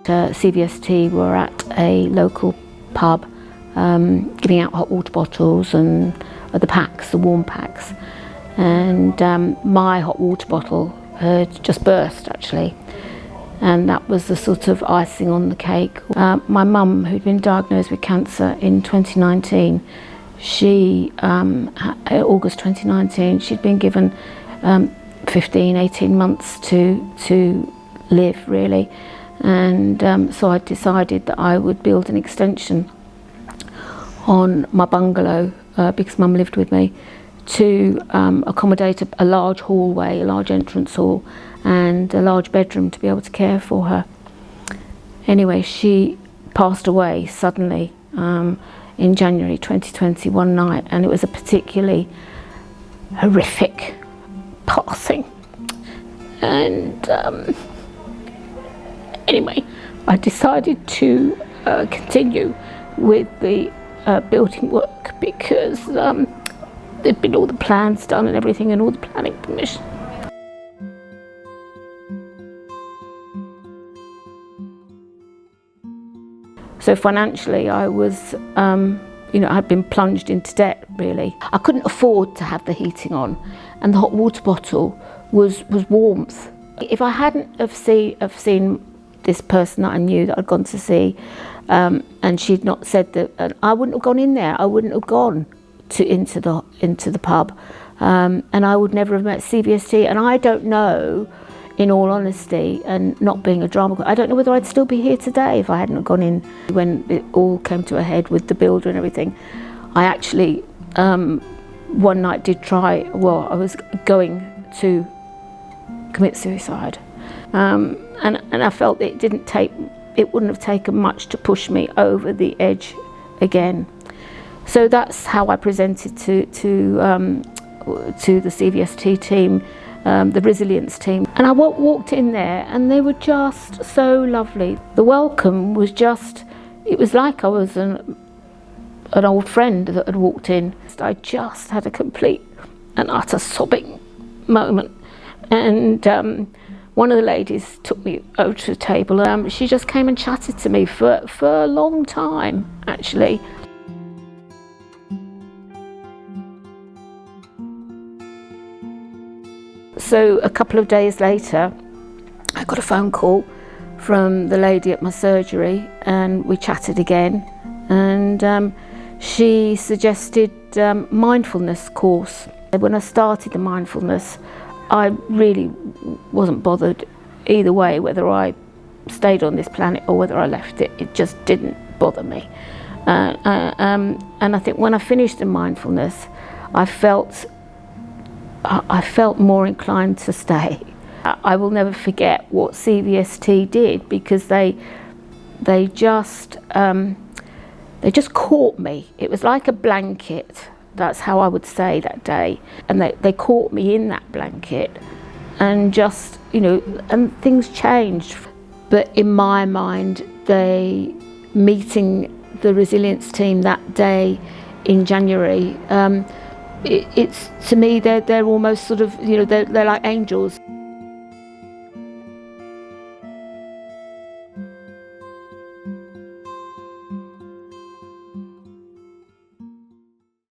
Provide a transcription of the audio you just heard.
CVST were at a local pub giving out hot water bottles and the packs, the warm packs, and my hot water bottle had just burst actually, and that was the sort of icing on the cake. My mum, who'd been diagnosed with cancer in 2019, August 2019, she'd been given 15-18 months to live really, and so I decided that I would build an extension on my bungalow because Mum lived with me, to accommodate a large hallway, a large entrance hall and a large bedroom to be able to care for her. Anyway, she passed away suddenly in January 2020 one night, and it was a particularly horrific passing. And anyway, I decided to continue with the building work because there'd been all the plans done and everything, and all the planning permission. So financially I was, I'd been plunged into debt really. I couldn't afford to have the heating on, and the hot water bottle was warmth. If I hadn't have seen this person that I knew that I'd gone to see, and she'd not said that, I wouldn't have gone in there. I wouldn't have gone into the pub, and I would never have met CVST. And I don't know, in all honesty, and not being a drama queen, I don't know whether I'd still be here today if I hadn't gone in. When it all came to a head with the builder and everything, I actually one night did try. Well, I was going to commit suicide, and I felt it wouldn't have taken much to push me over the edge again. So that's how I presented to the CVST team, the resilience team. And I walked in there and they were just so lovely. The welcome was just, it was like I was an old friend that had walked in. I just had a complete and utter sobbing moment. And one of the ladies took me over to the table. She just came and chatted to me for a long time, actually. So a couple of days later, I got a phone call from the lady at my surgery, and we chatted again, and she suggested mindfulness course. When I started the mindfulness, I really wasn't bothered either way, whether I stayed on this planet or whether I left it. It just didn't bother me. And I think when I finished the mindfulness, I felt more inclined to stay. I will never forget what CVST did, because they just caught me. It was like a blanket. That's how I would say that day. And they caught me in that blanket, and just, and things changed. But in my mind, meeting the resilience team that day in January, it's, to me, they're almost sort of, they're like angels.